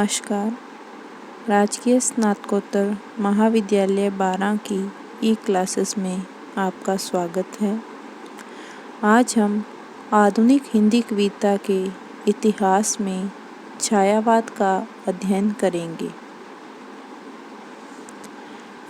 नमस्कार। राजकीय स्नातकोत्तर महाविद्यालय 12 की ई क्लासेस में आपका स्वागत है। आज हम आधुनिक हिंदी कविता के इतिहास में छायावाद का अध्ययन करेंगे।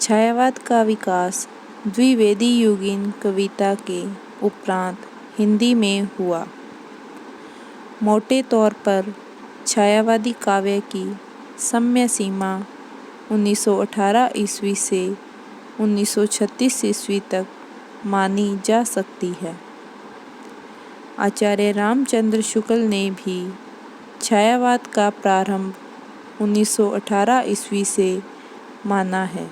छायावाद का विकास द्विवेदी युगीन कविता के उपरांत हिंदी में हुआ। मोटे तौर पर छायावादी काव्य की समय सीमा 1918 ईस्वी से 1936 ईस्वी तक मानी जा सकती है। आचार्य रामचंद्र शुक्ल ने भी छायावाद का प्रारंभ 1918 ईस्वी से माना है,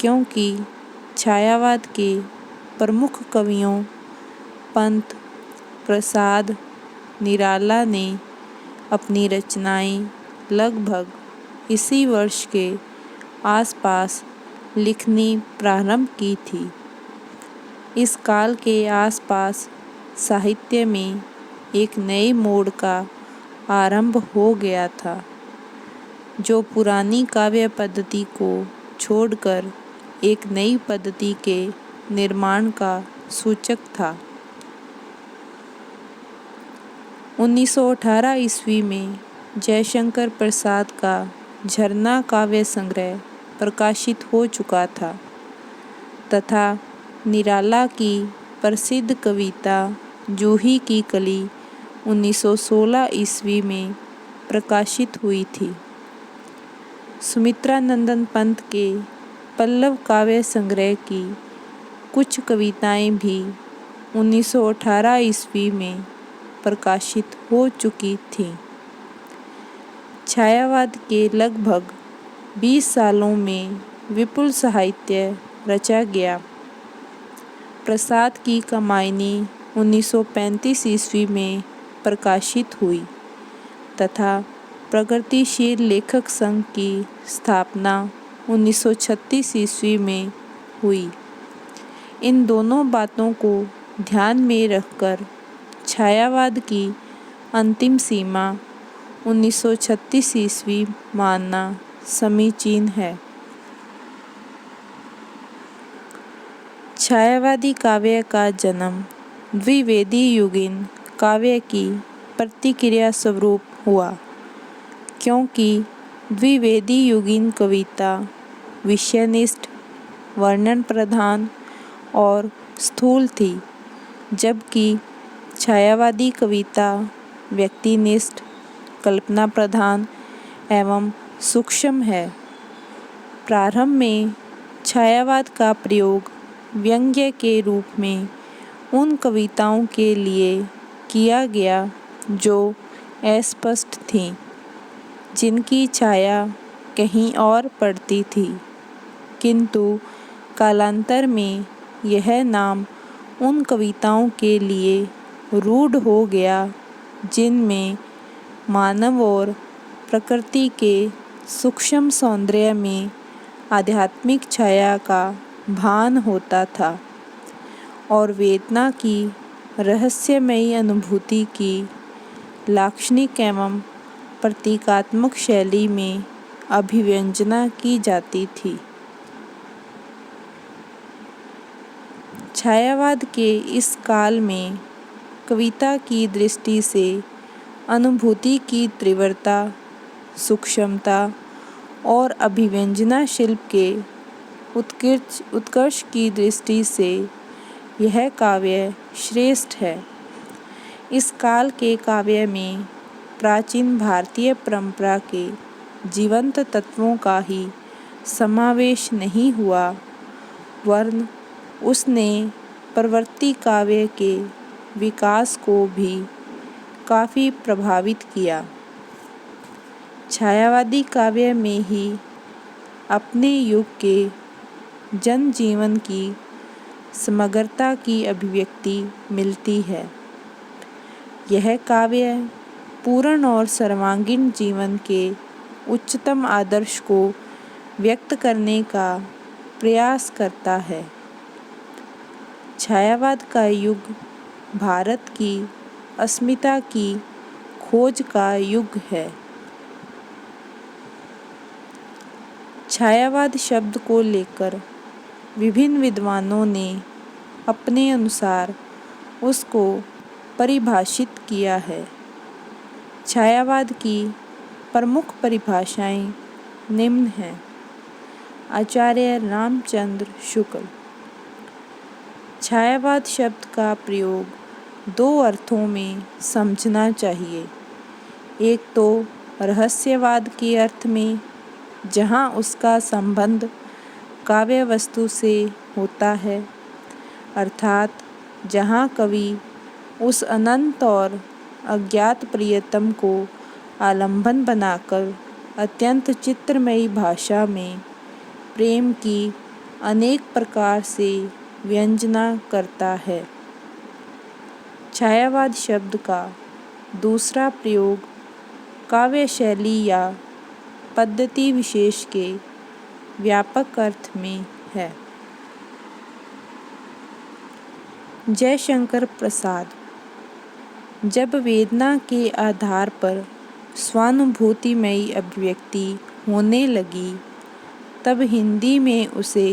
क्योंकि छायावाद के प्रमुख कवियों पंत, प्रसाद, निराला ने अपनी रचनाएं लगभग इसी वर्ष के आसपास लिखनी प्रारंभ की थी। इस काल के आसपास साहित्य में एक नए मोड़ का आरंभ हो गया था, जो पुरानी काव्य पद्धति को छोड़कर एक नई पद्धति के निर्माण का सूचक था। 1918 ईस्वी में जयशंकर प्रसाद का झरना काव्य संग्रह प्रकाशित हो चुका था तथा निराला की प्रसिद्ध कविता जूही की कली 1916 ईस्वी में प्रकाशित हुई थी। सुमित्रानंदन पंत के पल्लव काव्य संग्रह की कुछ कविताएं भी 1918 ईस्वी में प्रकाशित हो चुकी थीं। छायावाद के लगभग 20 सालों में विपुल साहित्य रचा गया। प्रसाद की कामायनी 1935 ईस्वी में प्रकाशित हुई तथा प्रगतिशील लेखक संघ की स्थापना 1936 ईस्वी में हुई। इन दोनों बातों को ध्यान में रखकर छायावाद की अंतिम सीमा 1936 ईस्वी मानना समीचीन है। छायावादी काव्य का जन्म द्विवेदी युगीन काव्य की प्रतिक्रिया स्वरूप हुआ, क्योंकि द्विवेदी युगीन कविता विषयनिष्ठ, वर्णन प्रधान और स्थूल थी, जबकि छायावादी कविता व्यक्तिनिष्ठ, कल्पना प्रधान एवं सूक्ष्म है। प्रारंभ में छायावाद का प्रयोग व्यंग्य के रूप में उन कविताओं के लिए किया गया जो अस्पष्ट थीं, जिनकी छाया कहीं और पड़ती थी, किंतु कालांतर में यह नाम उन कविताओं के लिए रूढ़ हो गया जिनमें मानव और प्रकृति के सूक्ष्म सौंदर्य में आध्यात्मिक छाया का भान होता था और वेदना की रहस्यमयी अनुभूति की लाक्षणिक एवं प्रतीकात्मक शैली में अभिव्यंजना की जाती थी। छायावाद के इस काल में कविता की दृष्टि से अनुभूति की तीव्रता, सूक्ष्मता और अभिव्यंजना शिल्प के उत्कर्ष की दृष्टि से यह काव्य श्रेष्ठ है। इस काल के काव्य में प्राचीन भारतीय परंपरा के जीवंत तत्वों का ही समावेश नहीं हुआ, वरन उसने प्रवृत्ति काव्य के विकास को भी काफ़ी प्रभावित किया। छायावादी काव्य में ही अपने युग के जनजीवन की समग्रता की अभिव्यक्ति मिलती है। यह काव्य पूर्ण और सर्वांगीण जीवन के उच्चतम आदर्श को व्यक्त करने का प्रयास करता है। छायावाद का युग भारत की अस्मिता की खोज का युग है। छायावाद शब्द को लेकर विभिन्न विद्वानों ने अपने अनुसार उसको परिभाषित किया है। छायावाद की प्रमुख परिभाषाएं निम्न हैं। आचार्य रामचंद्र शुक्ल। छायावाद शब्द का प्रयोग दो अर्थों में समझना चाहिए। एक तो रहस्यवाद के अर्थ में, जहाँ उसका संबंध काव्य वस्तु से होता है, अर्थात जहाँ कवि उस अनंत और अज्ञात प्रियतम को आलंबन बनाकर अत्यंत चित्रमयी भाषा में प्रेम की अनेक प्रकार से व्यंजना करता है। छायावाद शब्द का दूसरा प्रयोग काव्य शैली या पद्धति विशेष के व्यापक अर्थ में है। जयशंकर प्रसाद। जब वेदना के आधार पर स्वानुभूतिमयी अभिव्यक्ति होने लगी, तब हिंदी में उसे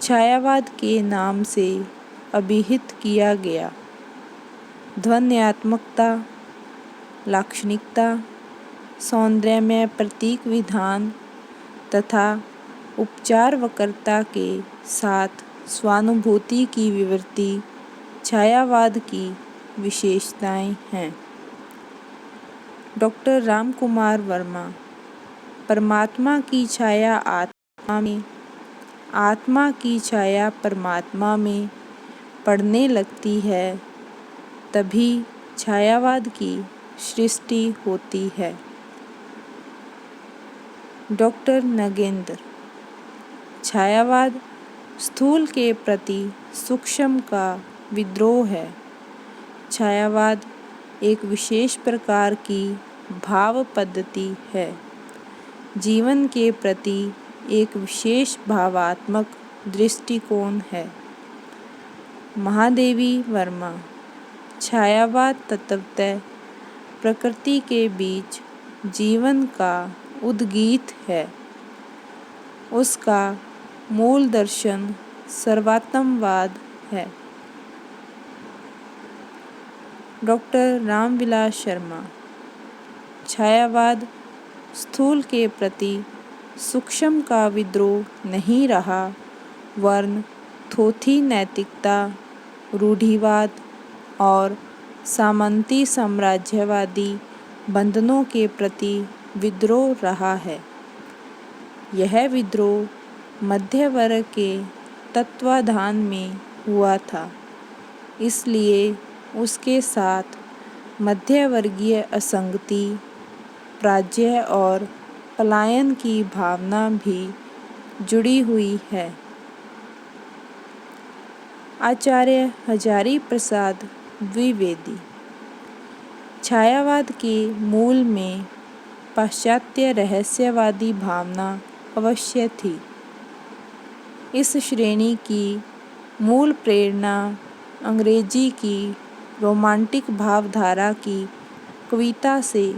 छायावाद के नाम से अभिहित किया गया। ध्वन्यात्मकता, लाक्षणिकता, सौंदर्यमय प्रतीक विधान तथा उपचार वक्रता के साथ स्वानुभूति की विवृत्ति छायावाद की विशेषताएं हैं। डॉक्टर रामकुमार वर्मा। परमात्मा की छाया आत्मा में, आत्मा की छाया परमात्मा में पड़ने लगती है, तभी छायावाद की सृष्टि होती है। डॉक्टर नगेंद्र। छायावाद स्थूल के प्रति सूक्ष्म का विद्रोह है। छायावाद एक विशेष प्रकार की भाव पद्धति है, जीवन के प्रति एक विशेष भावात्मक दृष्टिकोण है। महादेवी वर्मा। छायावाद तत्वतः प्रकृति के बीच जीवन का उद्गीत है। उसका मूल दर्शन सर्वात्मवाद है। डॉक्टर रामविलास शर्मा। छायावाद स्थूल के प्रति सूक्ष्म का विद्रोह नहीं रहा, वरन थोथी नैतिकता, रूढ़िवाद और सामंती साम्राज्यवादी बंधनों के प्रति विद्रोह रहा है। यह विद्रोह मध्य वर्ग के तत्वाधान में हुआ था, इसलिए उसके साथ मध्यवर्गीय असंगति, पराजय और पलायन की भावना भी जुड़ी हुई है। आचार्य हजारी प्रसाद द्विवेदी। छायावाद के मूल में पाश्चात्य रहस्यवादी भावना अवश्य थी। इस श्रेणी की मूल प्रेरणा अंग्रेजी की रोमांटिक भावधारा की कविता से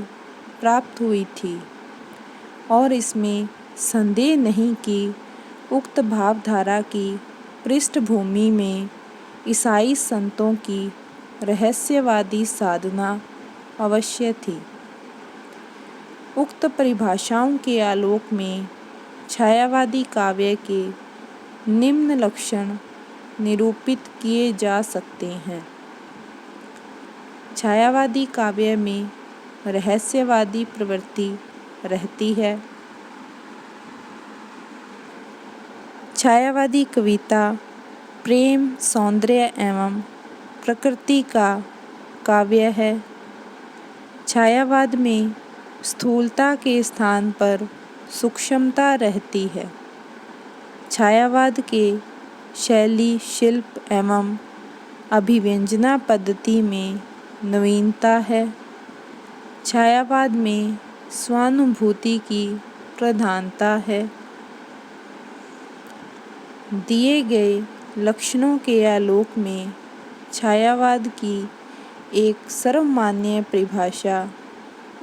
प्राप्त हुई थी और इसमें संदेह नहीं कि उक्त भावधारा की पृष्ठभूमि में ईसाई संतों की रहस्यवादी साधना अवश्य थी। उक्त परिभाषाओं के आलोक में छायावादी काव्य के निम्न लक्षण निरूपित किए जा सकते हैं। छायावादी काव्य में रहस्यवादी प्रवृत्ति रहती है। छायावादी कविता प्रेम, सौंदर्य एवं प्रकृति का काव्य है। छायावाद में स्थूलता के स्थान पर सूक्ष्मता रहती है। छायावाद के शैली, शिल्प एवं अभिव्यंजना पद्धति में नवीनता है। छायावाद में स्वानुभूति की प्रधानता है। दिए गए लक्षणों के आलोक में छायावाद की एक सर्वमान्य परिभाषा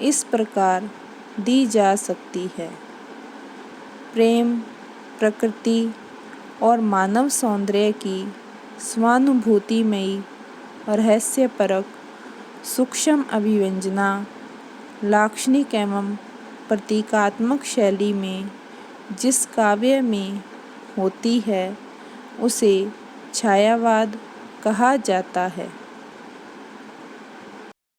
इस प्रकार दी जा सकती है। प्रेम, प्रकृति और मानव सौंदर्य की स्वानुभूतिमयी और रहस्यपरक सूक्ष्म अभिव्यंजना लाक्षणिक एवं प्रतीकात्मक शैली में जिस काव्य में होती है उसे छायावाद कहा जाता है।